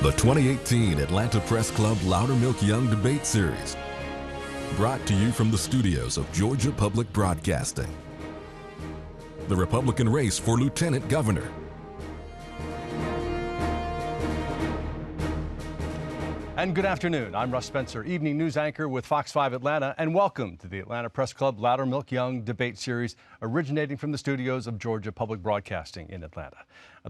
The 2018 Atlanta Press Club Loudermilk Young Debate Series. Brought to you from the studios of Georgia Public Broadcasting. The Republican race for Lieutenant Governor. And good afternoon. I'm Russ Spencer, evening news anchor with Fox 5 Atlanta, and welcome to the Atlanta Press Club Loudermilk Young Debate Series, originating from the studios of Georgia Public Broadcasting in Atlanta.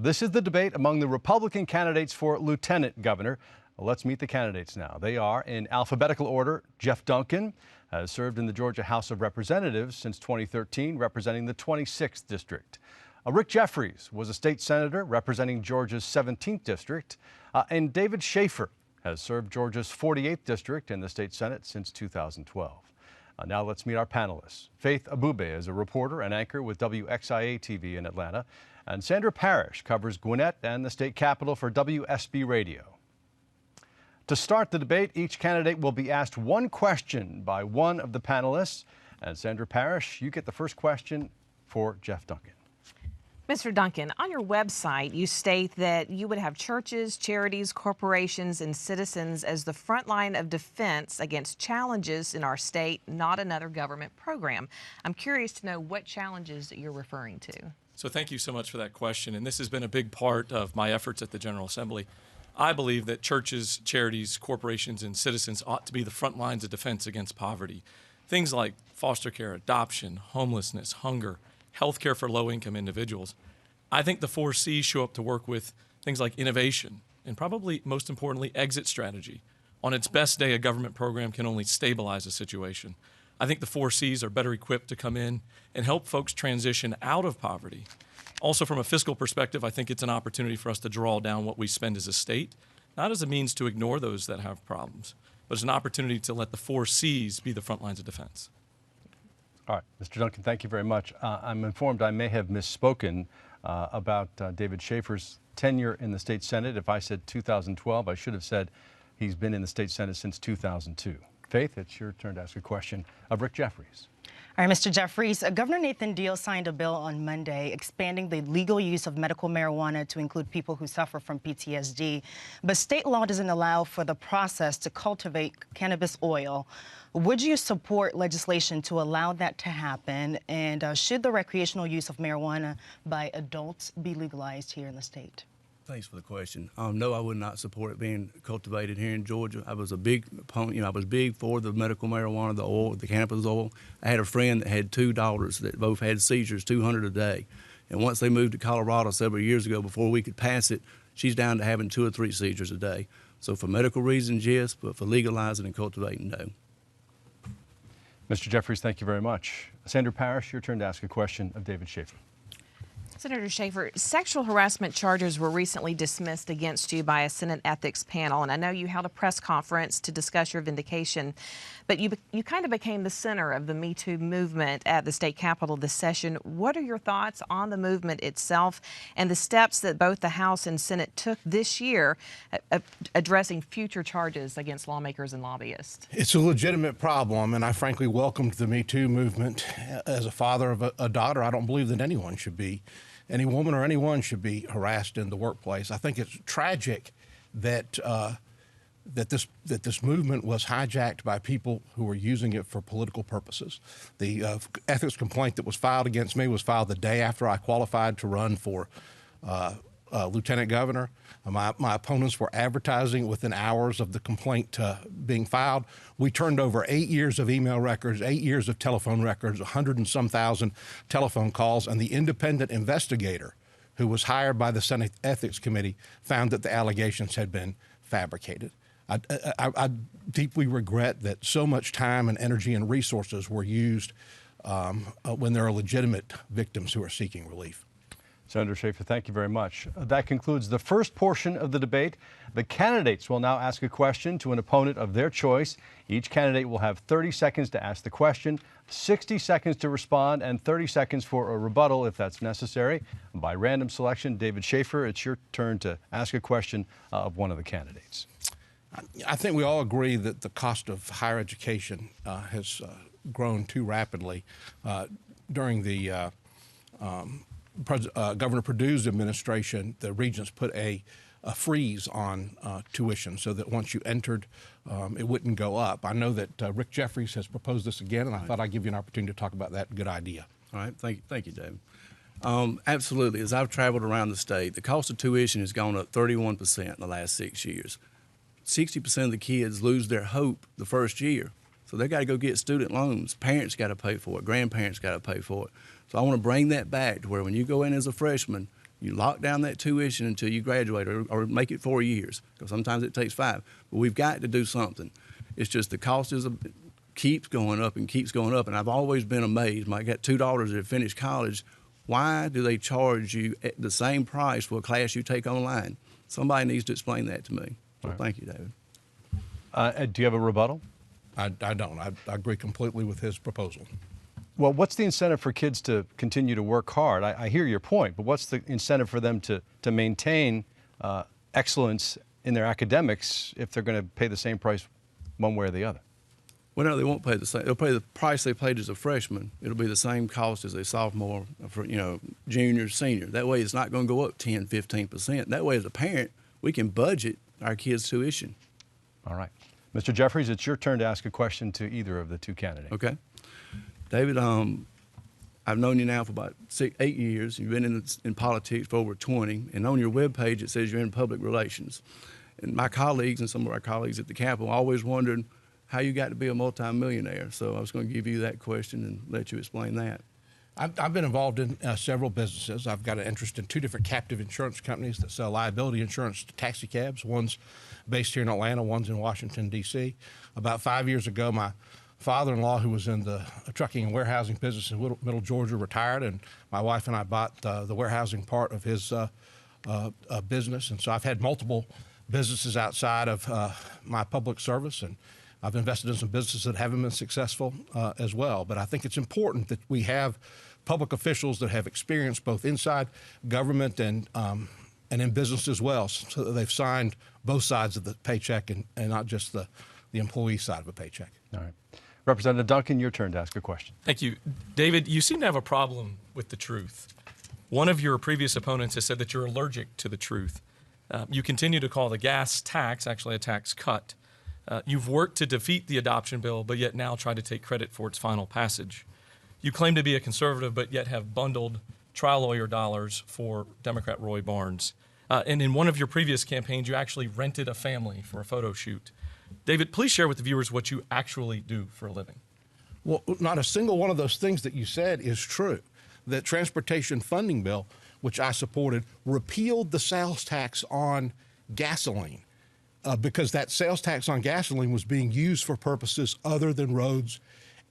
This is the debate among the Republican candidates for Lieutenant Governor. Let's meet the candidates now. They are, in alphabetical order, Geoff Duncan has served in the Georgia House of Representatives since 2013, representing the 26th District. Rick Jeffares was a state senator representing Georgia's 17th District, and David Shafer has served Georgia's 48th District in the state Senate since 2012. Now let's meet our panelists. Faith Abube is a reporter and anchor with WXIA TV in Atlanta, and Sandra Parrish covers Gwinnett and the state capitol for WSB Radio. To start the debate, each candidate will be asked one question by one of the panelists. And Sandra Parrish, you get the first question for Geoff Duncan. Mr. Duncan, on your website, you state that you would have churches, charities, corporations, and citizens as the front line of defense against challenges in our state, not another government program. I'm curious to know what challenges that you're referring to. So thank you so much for that question, and this has been a big part of my efforts at the General Assembly. I believe that churches, charities, corporations, and citizens ought to be the front lines of defense against poverty. Things like foster care, adoption, homelessness, hunger, health care for low-income individuals. I think the 4 C's show up to work with things like innovation and probably most importantly, exit strategy. On its best day, a government program can only stabilize a situation. I think the 4 C's are better equipped to come in and help folks transition out of poverty. Also, from a fiscal perspective, I think it's an opportunity for us to draw down what we spend as a state, not as a means to ignore those that have problems, but as an opportunity to let the 4 C's be the front lines of defense. All right, Mr. Duncan, thank you very much. I'm informed I may have misspoken about David Shafer's tenure in the state Senate. If I said 2012, I should have said he's been in the state Senate since 2002. Faith, it's your turn to ask a question of Rick Jeffares. All right, Mr. Jeffares, Governor Nathan Deal signed a bill on Monday expanding the legal use of medical marijuana to include people who suffer from PTSD. But state law doesn't allow for the process to cultivate cannabis oil. Would you support legislation to allow that to happen? And should the recreational use of marijuana by adults be legalized here in the state? Thanks for the question. No, I would not support it being cultivated here in Georgia. I was a big opponent. I was big for the medical marijuana, the oil, the cannabis oil. I had a friend that had 2 daughters that both had seizures, 200 a day. And once they moved to Colorado several years ago, before we could pass it, she's down to having 2 or 3 seizures a day. So for medical reasons, yes, but for legalizing and cultivating, no. Mr. Jeffares, thank you very much. Sandra Parrish, your turn to ask a question of David Shafer. Senator Shafer, sexual harassment charges were recently dismissed against you by a Senate ethics panel, and I know you held a press conference to discuss your vindication, but you kind of became the center of the Me Too movement at the state capitol this session. What are your thoughts on the movement itself and the steps that both the House and Senate took this year addressing future charges against lawmakers and lobbyists? It's a legitimate problem, and I frankly welcomed the Me Too movement. As a father of a daughter, I don't believe that anyone should be, any woman or anyone should be harassed in the workplace. I think it's tragic that this movement was hijacked by people who were using it for political purposes. The ethics complaint that was filed against me was filed the day after I qualified to run for lieutenant governor. My opponents were advertising within hours of the complaint being filed. We turned over 8 years of email records, 8 years of telephone records, 100 and some thousand telephone calls, and the independent investigator who was hired by the Senate Ethics Committee found that the allegations had been fabricated. I deeply regret that so much time and energy and resources were used when there are legitimate victims who are seeking relief. Senator Shafer, thank you very much. That concludes the first portion of the debate. The candidates will now ask a question to an opponent of their choice. Each candidate will have 30 seconds to ask the question, 60 seconds to respond, and 30 seconds for a rebuttal if that's necessary. By random selection, David Shafer, it's your turn to ask a question of one of the candidates. I think we all agree that the cost of higher education has grown too rapidly. During the Governor Perdue's administration, the regents put a a freeze on tuition so that once you entered, it wouldn't go up. I know that Rick Jeffares has proposed this again, and I thought I'd give you an opportunity to talk about that. Good idea. All right, thank you, David. Absolutely. As I've traveled around the state, the cost of tuition has gone up 31% in the last 6 years. 60% of the kids lose their hope the first year. So they got to go get student loans. Parents got to pay for it. Grandparents got to pay for it. So I want to bring that back to where when you go in as a freshman, you lock down that tuition until you graduate or make it 4 years, because sometimes it takes 5. But we've got to do something. It's just the cost keeps going up and keeps going up. And I've always been amazed. I got 2 daughters that have finished college. Why do they charge you at the same price for a class you take online? Somebody needs to explain that to me. So thank you, David. Do you have a rebuttal? I don't. I agree completely with his proposal. Well, what's the incentive for kids to continue to work hard? I hear your point, but what's the incentive for them to maintain excellence in their academics if they're going to pay the same price one way or the other? Well, no, they won't pay the same. They'll pay the price they paid as a freshman. It'll be the same cost as a sophomore, for, junior, senior. That way it's not going to go up 10, 15%. That way as a parent, we can budget our kids' tuition. All right. Mr. Jeffares, it's your turn to ask a question to either of the 2 candidates. Okay. David, I've known you now for about 8 years. You've been in politics for over 20, and on your webpage it says you're in public relations. And my colleagues and some of our colleagues at the Capitol always wondered how you got to be a multimillionaire. So I was going to give you that question and let you explain that. I've been involved in several businesses. I've got an interest in 2 different captive insurance companies that sell liability insurance to taxi cabs. One's based here in Atlanta, one's in Washington, D.C. About 5 years ago, my father-in-law, who was in the trucking and warehousing business in Middle Georgia, retired, and my wife and I bought the warehousing part of his business. And so I've had multiple businesses outside of my public service, and I've invested in some businesses that haven't been successful as well. But I think it's important that we have public officials that have experience both inside government and in business as well, so that they've signed both sides of the paycheck and not just the employee side of a paycheck. All right. Representative Duncan, your turn to ask a question. Thank you. David, you seem to have a problem with the truth. One of your previous opponents has said that you're allergic to the truth. You continue to call the gas tax actually a tax cut. You've worked to defeat the adoption bill, but yet now try to take credit for its final passage. You claim to be a conservative, but yet have bundled trial lawyer dollars for Democrat Roy Barnes. And in one of your previous campaigns, you actually rented a family for a photo shoot. David, please share with the viewers what you actually do for a living. Well, not a single one of those things that you said is true. The transportation funding bill, which I supported, repealed the sales tax on gasoline because that sales tax on gasoline was being used for purposes other than roads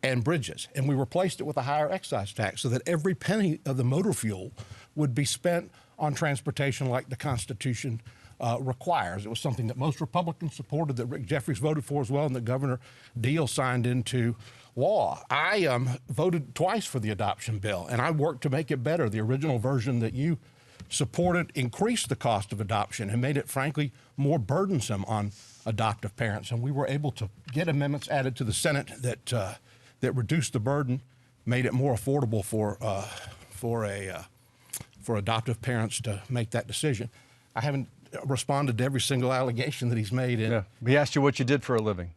and bridges. And we replaced it with a higher excise tax so that every penny of the motor fuel would be spent on transportation like the Constitution requires. It was something that most Republicans supported, that Rick Jeffares voted for as well, and that Governor Deal signed into law. I voted twice for the adoption bill, and I worked to make it better. The original version that you supported increased the cost of adoption and made it, frankly, more burdensome on adoptive parents. And we were able to get amendments added to the Senate that reduced the burden, made it more affordable for adoptive parents to make that decision. I haven't responded to every single allegation that he's made. He asked you what you did for a living.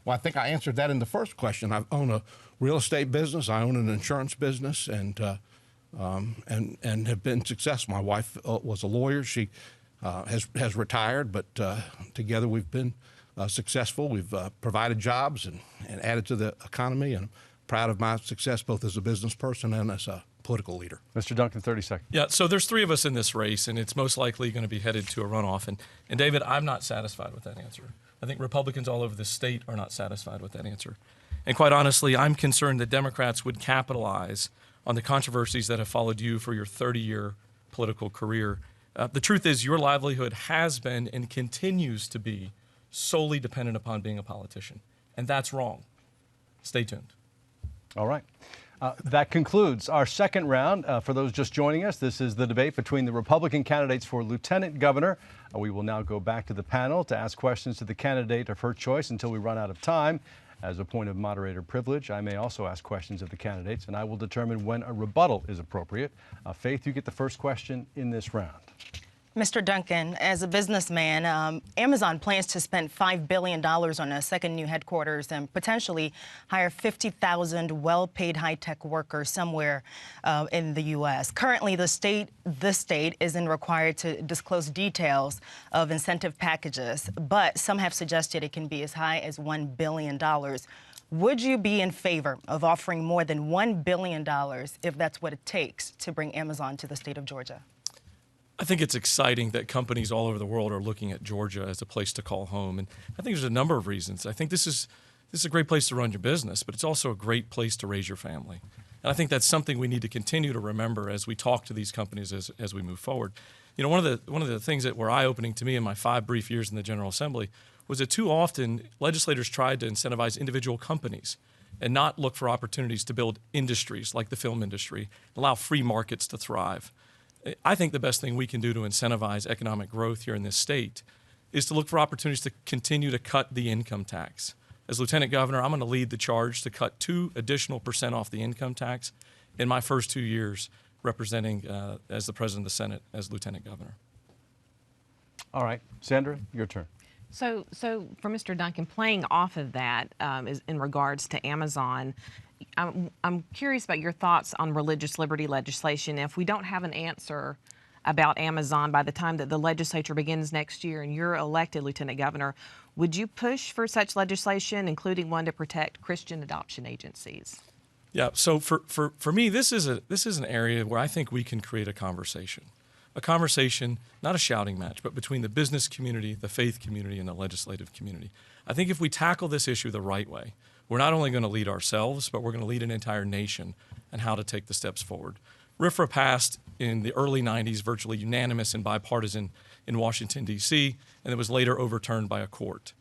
Well, I think I answered that in the first question. I own a real estate business. I own an insurance business, and have been successful. My wife was a lawyer. She has retired, but together we've been successful. We've provided jobs and added to the economy, and I'm proud of my success both as a business person and as a political leader. Mr. Duncan, 30 seconds. Yeah, so there's 3 of us in this race, and it's most likely going to be headed to a runoff. And David, I'm not satisfied with that answer. I think Republicans all over the state are not satisfied with that answer. And quite honestly, I'm concerned that Democrats would capitalize on the controversies that have followed you for your 30-year political career. The truth is your livelihood has been and continues to be solely dependent upon being a politician. And that's wrong. Stay tuned. All right. That concludes our second round. For those just joining us, this is the debate between the Republican candidates for Lieutenant Governor. We will now go back to the panel to ask questions to the candidate of her choice until we run out of time. As a point of moderator privilege, I may also ask questions of the candidates, and I will determine when a rebuttal is appropriate. Faith, you get the first question in this round. Mr. Duncan, as a businessman, Amazon plans to spend $5 billion on a second new headquarters and potentially hire 50,000 well-paid high-tech workers somewhere in the U.S. Currently, the state isn't required to disclose details of incentive packages, but some have suggested it can be as high as $1 billion. Would you be in favor of offering more than $1 billion if that's what it takes to bring Amazon to the state of Georgia? I think it's exciting that companies all over the world are looking at Georgia as a place to call home. And I think there's a number of reasons. I think this is a great place to run your business, but it's also a great place to raise your family. And I think that's something we need to continue to remember as we talk to these companies as we move forward. You know, one of the things that were eye-opening to me in my 5 brief years in the General Assembly was that too often legislators tried to incentivize individual companies and not look for opportunities to build industries like the film industry, allow free markets to thrive. I think the best thing we can do to incentivize economic growth here in this state is to look for opportunities to continue to cut the income tax. As Lieutenant Governor, I'm going to lead the charge to cut 2 additional % off the income tax in my first 2 years representing as the President of the Senate as Lieutenant Governor. All right, Sandra, your turn. So for Mr. Duncan, playing off of that is in regards to Amazon, I'm curious about your thoughts on religious liberty legislation. If we don't have an answer about Amazon by the time that the legislature begins next year and you're elected Lieutenant Governor, would you push for such legislation, including one to protect Christian adoption agencies? Yeah, so for me, this is an area where I think we can create a conversation, not a shouting match, but between the business community, the faith community, and the legislative community. I think if we tackle this issue the right way, we're not only going to lead ourselves, but we're going to lead an entire nation on how to take the steps forward. RFRA passed in the early 90s, virtually unanimous and bipartisan in Washington, D.C., and it was later overturned by a court.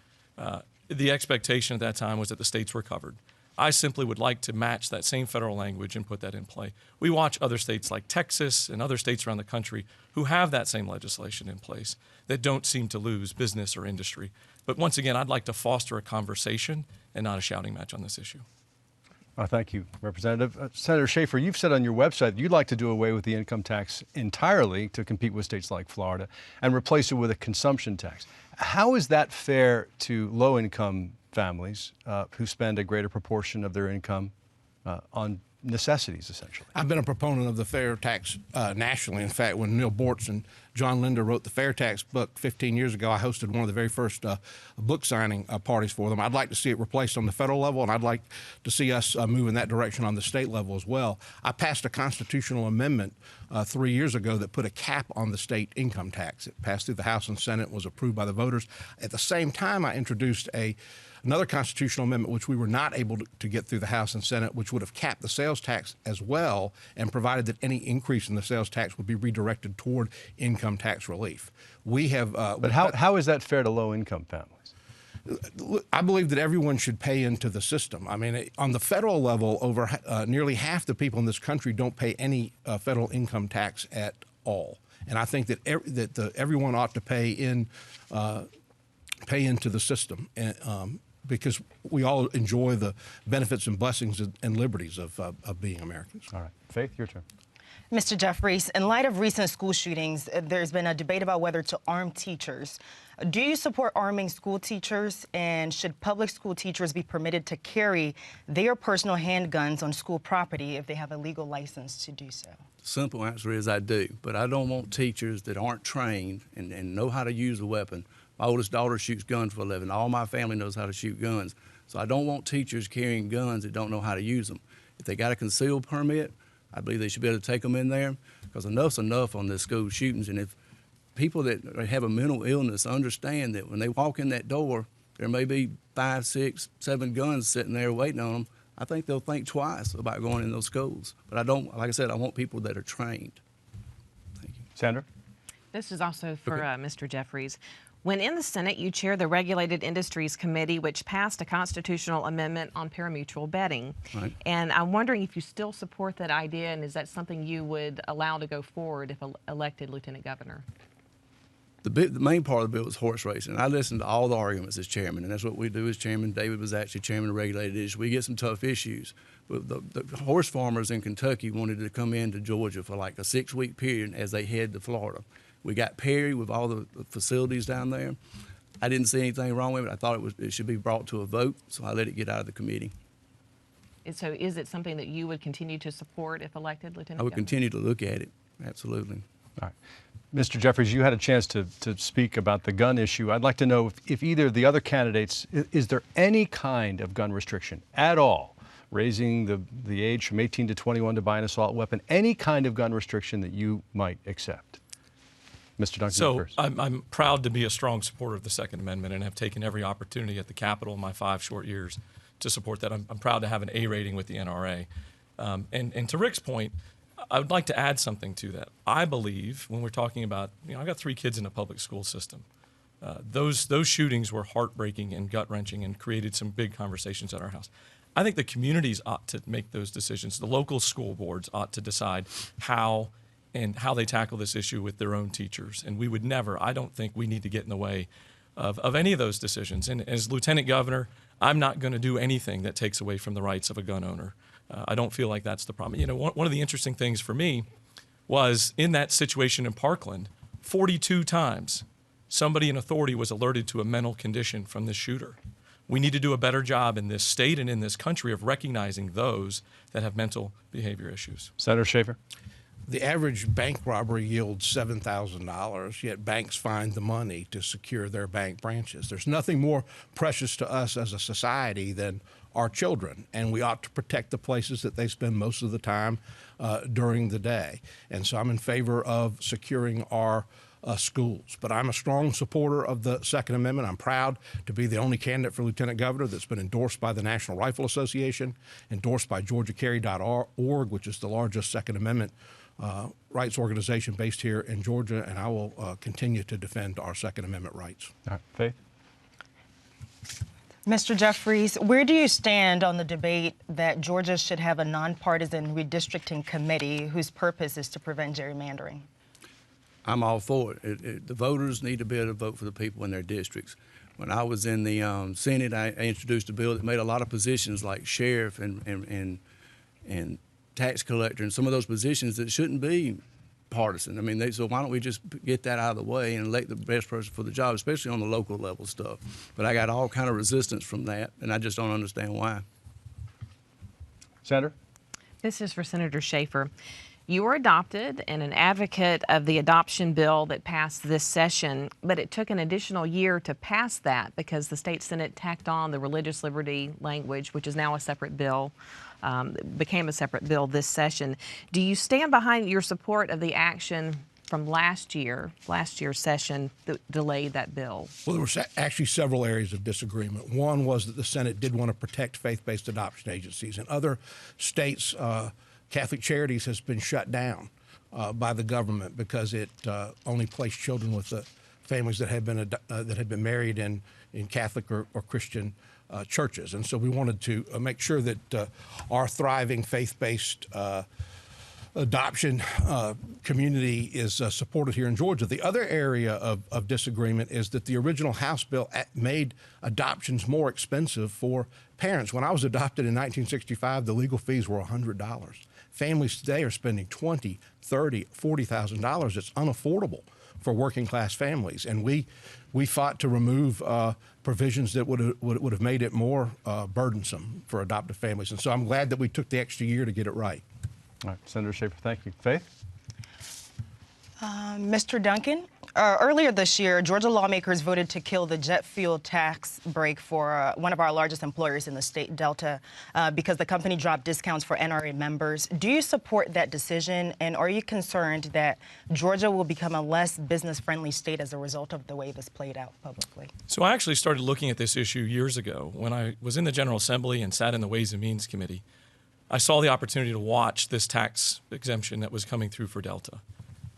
The expectation at that time was that the states were covered. I simply would like to match that same federal language and put that in play. We watch other states like Texas and other states around the country who have that same legislation in place that don't seem to lose business or industry. But once again, I'd like to foster a conversation and not a shouting match on this issue. Thank you, Representative. Senator Shafer, you've said on your website you'd like to do away with the income tax entirely to compete with states like Florida and replace it with a consumption tax. How is that fair to low-income families who spend a greater proportion of their income on necessities, essentially? I've been a proponent of the fair tax nationally. In fact, when Neil Bortz and John Linder wrote the fair tax book 15 years ago, I hosted one of the very first book signing parties for them. I'd like to see it replaced on the federal level, and I'd like to see us move in that direction on the state level as well. I passed a constitutional amendment 3 years ago that put a cap on the state income tax. It passed through the House and Senate, was approved by the voters. At the same time, I introduced another constitutional amendment, which we were not able to get through the House and Senate, which would have capped the sales tax as well and provided that any increase in the sales tax would be redirected toward income tax relief. We have. But how is that fair to low-income families? I believe that everyone should pay into the system. I mean, on the federal level, over nearly half the people in this country don't pay any federal income tax at all, and I think that everyone ought to pay into the system. Because we all enjoy the benefits and blessings and liberties of being Americans. All right. Faith, your turn. Mr. Jeffares, in light of recent school shootings, there's been a debate about whether to arm teachers. Do you support arming school teachers, and should public school teachers be permitted to carry their personal handguns on school property if they have a legal license to do so? Simple answer is I do, but I don't want teachers that aren't trained and know how to use a weapon. My oldest daughter shoots guns for a living. All my family knows how to shoot guns. So I don't want teachers carrying guns that don't know how to use them. If they got a concealed permit, I believe they should be able to take them in there, because enough's enough on the school shootings. And if people that have a mental illness understand that when they walk in that door, there may be 5, 6, 7 guns sitting there waiting on them, I think they'll think twice about going in those schools. But I don't, like I said, I want people that are trained. Thank you. Sandra? This is also for Mr. Jeffares. When in the Senate, you chair the Regulated Industries Committee, which passed a constitutional amendment on parimutuel betting. Right. And I'm wondering if you still support that idea, and is that something you would allow to go forward if elected Lieutenant Governor? The main part of the bill was horse racing. I listened to all the arguments as chairman, and that's what we do as chairman. David was actually chairman of Regulated Industries. We get some tough issues. But the horse farmers in Kentucky wanted to come into Georgia for like a 6-week period as they head to Florida. We got Perry with all the facilities down there. I didn't see anything wrong with it. I thought it should be brought to a vote, so I let it get out of the committee. So is it something that you would continue to support if elected, Lieutenant I would Governor? continue to look at it, absolutely. All right. Mr. Jeffares, you had a chance to speak about the gun issue. I'd like to know if either of the other candidates, is there any kind of gun restriction at all, raising the age from 18 to 21 to buy an assault weapon, any kind of gun restriction that you might accept? Mr. Duncan, So first. I'm proud to be a strong supporter of the Second Amendment and have taken every opportunity at the Capitol in my 5 short years to support that. I'm proud to have an A rating with the NRA. And to Rick's point, I would like to add something to that. I believe when we're talking about, I got 3 kids in a public school system. Those shootings were heartbreaking and gut-wrenching and created some big conversations at our house. I think the communities ought to make those decisions. The local school boards ought to decide how they tackle this issue with their own teachers. And we would never, I don't think we need to get in the way of any of those decisions. And as Lieutenant Governor, I'm not going to do anything that takes away from the rights of a gun owner. I don't feel like that's the problem. One of the interesting things for me was in that situation in Parkland, 42 times somebody in authority was alerted to a mental condition from this shooter. We need to do a better job in this state and in this country of recognizing those that have mental behavior issues. Senator Shafer? The average bank robbery yields $7,000, yet banks find the money to secure their bank branches. There's nothing more precious to us as a society than our children, and we ought to protect the places that they spend most of the time during the day. And so I'm in favor of securing our schools. But I'm a strong supporter of the Second Amendment. I'm proud to be the only candidate for Lieutenant Governor that's been endorsed by the National Rifle Association, endorsed by GeorgiaCarry.org, which is the largest Second Amendment rights organization based here in Georgia, and I will continue to defend our Second Amendment rights. All right. Faith? Mr. Jeffares, where do you stand on the debate that Georgia should have a nonpartisan redistricting committee whose purpose is to prevent gerrymandering? I'm all for it. The voters need to be able to vote for the people in their districts. When I was in the Senate, I introduced a bill that made a lot of positions like sheriff and tax collector and some of those positions that shouldn't be partisan. I mean, so why don't we just get that out of the way and elect the best person for the job, especially on the local level stuff. But I got all kind of resistance from that, and I just don't understand why. Senator? This is for Senator Shafer. You were adopted and an advocate of the adoption bill that passed this session, but it took an additional year to pass that because the state Senate tacked on the religious liberty language, which is now a separate bill, became a separate bill this session. Do you stand behind your support of the action from last year's session that delayed that bill? Well, there were actually several areas of disagreement. One was that the Senate did want to protect faith-based adoption agencies. In other states, Catholic Charities has been shut down by the government because it only placed children with the families that had been married in Catholic or Christian churches. And so we wanted to make sure that our thriving faith-based adoption community is supported here in Georgia. The other area of disagreement is that the original House bill made adoptions more expensive for parents. When I was adopted in 1965, the legal fees were $100. Families today are spending $20,000, $30,000, $40,000. It's unaffordable for working class families, and we fought to remove provisions that would have made it more burdensome for adoptive families. And so I'm glad that we took the extra year to get it right. All right, Senator Shafer, thank you. Faith? Mr. Duncan, earlier this year, Georgia lawmakers voted to kill the jet fuel tax break for one of our largest employers in the state, Delta, because the company dropped discounts for NRA members. Do you support that decision, and are you concerned that Georgia will become a less business-friendly state as a result of the way this played out publicly? So I actually started looking at this issue years ago when I was in the General Assembly and sat in the Ways and Means Committee. I saw the opportunity to watch this tax exemption that was coming through for Delta.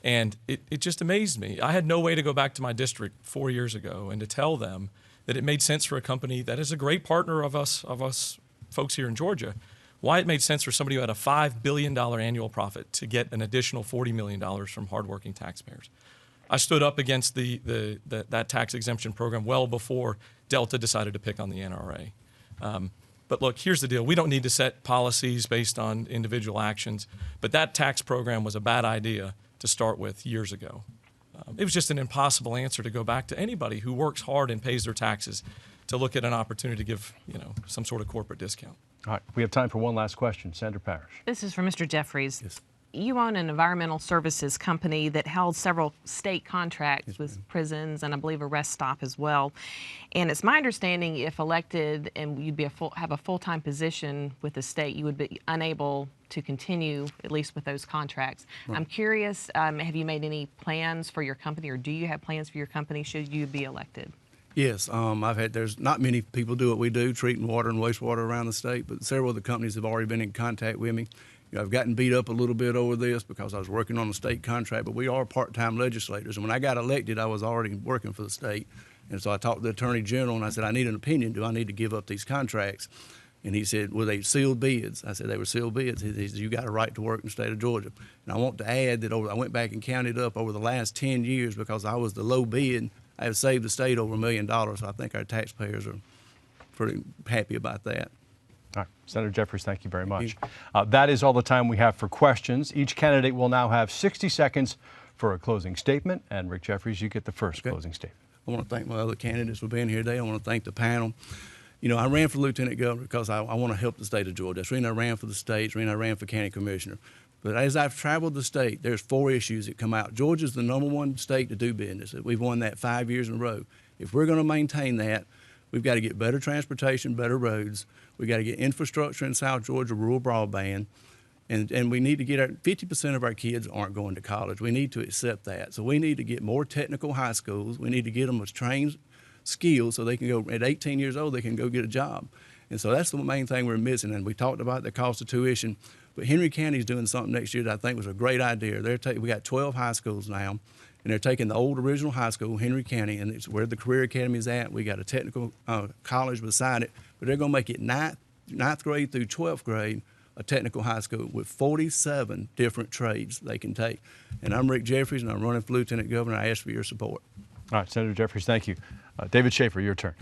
And it just amazed me. I had no way to go back to my district 4 years ago and to tell them that it made sense for a company that is a great partner of us folks here in Georgia, why it made sense for somebody who had a $5 billion annual profit to get an additional $40 million from hardworking taxpayers. I stood up against that tax exemption program well before Delta decided to pick on the NRA. But look, here's the deal. We don't need to set policies based on individual actions, but that tax program was a bad idea to start with years ago. It was just an impossible answer to go back to anybody who works hard and pays their taxes to look at an opportunity to give, some sort of corporate discount. All right, we have time for one last question. Sandra Parrish. This is for Mr. Jeffares. Yes. You own an environmental services company that held several state contracts with prisons and I believe a rest stop as well. And it's my understanding if elected and you'd be have a full-time position with the state, you would be unable to continue at least with those contracts. Right. I'm curious, have you made any plans for your company, or do you have plans for your company should you be elected? Yes, there's not many people do what we do, treating water and wastewater around the state, but several of the companies have already been in contact with me. I've gotten beat up a little bit over this because I was working on a state contract, but we are part-time legislators. And when I got elected, I was already working for the state. And so I talked to the Attorney General and I said, I need an opinion. Do I need to give up these contracts? And he said, were they sealed bids? I said, they were sealed bids. He said, you got a right to work in the state of Georgia. And I want to add that I went back and counted up over the last 10 years because I was the low bid. I have saved the state over $1 million. So I think our taxpayers are pretty happy about that. All right, Senator Jeffares, thank you very much. That is all the time we have for questions. Each candidate will now have 60 seconds for a closing statement. And Rick Jeffares, you get the first closing statement. I want to thank my other candidates for being here today. I want to thank the panel. I ran for lieutenant governor because I want to help the state of Georgia. That's the reason I ran for the state. That's the reason I ran for county commissioner. But as I've traveled the state, there's 4 issues that come out. Georgia's the #1 state to do business. We've won that 5 years in a row. If we're going to maintain that, we've got to get better transportation, better roads. We've got to get infrastructure in South Georgia, rural broadband. And we need to get 50% of our kids aren't going to college. We need to accept that. So we need to get more technical high schools. We need to get them with trained skills so they can go, at 18 years old, they can go get a job. And so that's the main thing we're missing. And we talked about the cost of tuition. But Henry County's doing something next year that I think was a great idea. We got 12 high schools now. And they're taking the old original high school, Henry County, and it's where the Career Academy is at. We got a technical college beside it, but they're going to make it ninth grade through 12th grade a technical high school with 47 different trades they can take. And I'm Rick Jeffares, and I'm running for lieutenant governor. I ask for your support. All right, Senator Jeffares, thank you. David Shafer, your turn.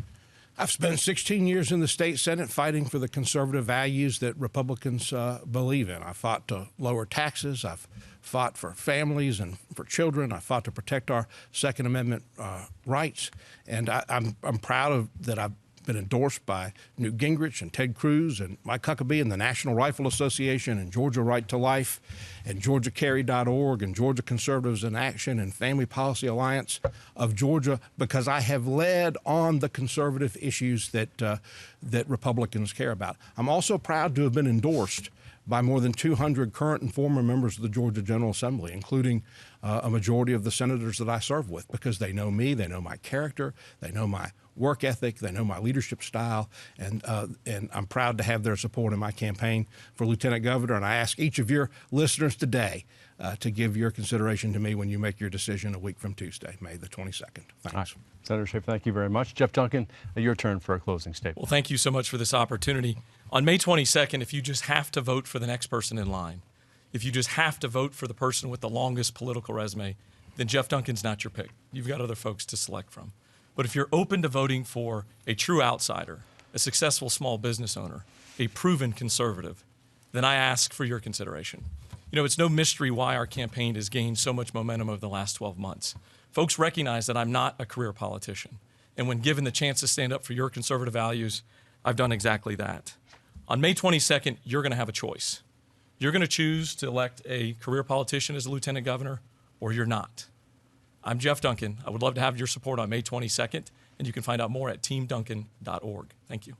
I've spent 16 years in the state Senate fighting for the conservative values that Republicans believe in. I fought to lower taxes. I've fought for families and for children. I fought to protect our Second Amendment rights. And I'm proud that I've been endorsed by Newt Gingrich and Ted Cruz and Mike Huckabee and the National Rifle Association and Georgia Right to Life and GeorgiaCarry.org and Georgia Conservatives in Action and Family Policy Alliance of Georgia, because I have led on the conservative issues that Republicans care about. I'm also proud to have been endorsed by more than 200 current and former members of the Georgia General Assembly, including a majority of the senators that I serve with, because they know me, they know my character, they know my work ethic, they know my leadership style, and I'm proud to have their support in my campaign for lieutenant governor. And I ask each of your listeners today to give your consideration to me when you make your decision a week from Tuesday, May the 22nd. Thanks. Right. Senator Shafer, thank you very much. Geoff Duncan, your turn for a closing statement. Well, thank you so much for this opportunity. On May 22nd, if you just have to vote for the next person in line, if you just have to vote for the person with the longest political resume, then Geoff Duncan's not your pick. You've got other folks to select from. But if you're open to voting for a true outsider, a successful small business owner, a proven conservative, then I ask for your consideration. It's no mystery why our campaign has gained so much momentum over the last 12 months. Folks recognize that I'm not a career politician. And when given the chance to stand up for your conservative values, I've done exactly that. On May 22nd, you're going to have a choice. You're going to choose to elect a career politician as a lieutenant governor, or you're not. I'm Geoff Duncan. I would love to have your support on May 22nd, and you can find out more at teamduncan.org. Thank you.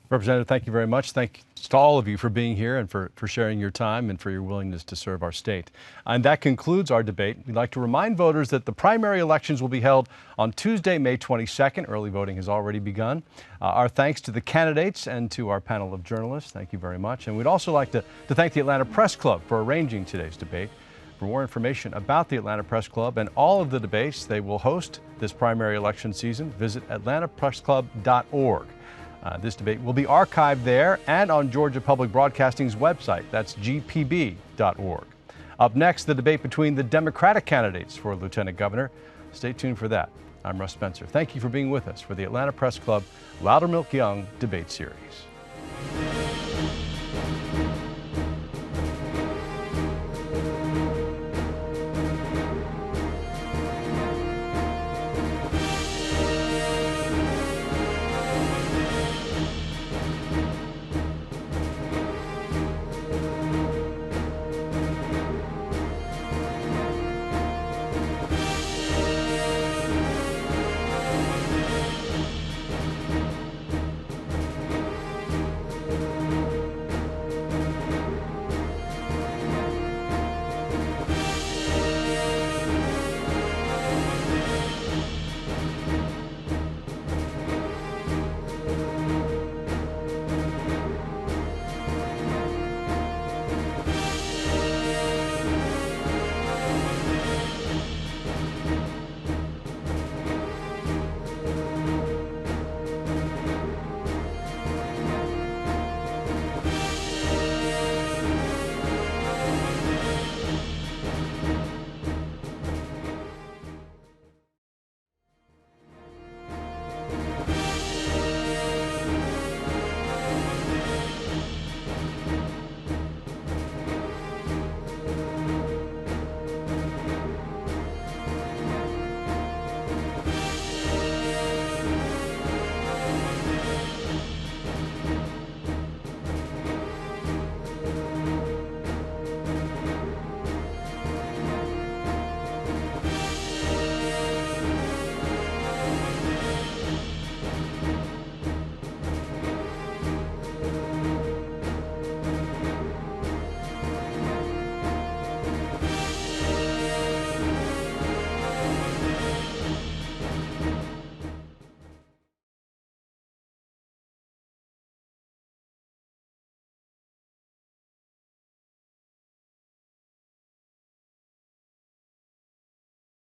Representative, thank you very much. Thanks to all of you for being here and for sharing your time and for your willingness to serve our state. And that concludes our debate. We'd like to remind voters that the primary elections will be held on Tuesday, May 22nd. Early voting has already begun. Our thanks to the candidates and to our panel of journalists. Thank you very much. And we'd also like to thank the Atlanta Press Club for arranging today's debate. For more information about the Atlanta Press Club and all of the debates they will host this primary election season, visit atlantapressclub.org. This debate will be archived there and on Georgia Public Broadcasting's website. That's gpb.org. Up next, the debate between the Democratic candidates for Lieutenant Governor. Stay tuned for that. I'm Russ Spencer. Thank you for being with us for the Atlanta Press Club Loudermilk Young Debate Series.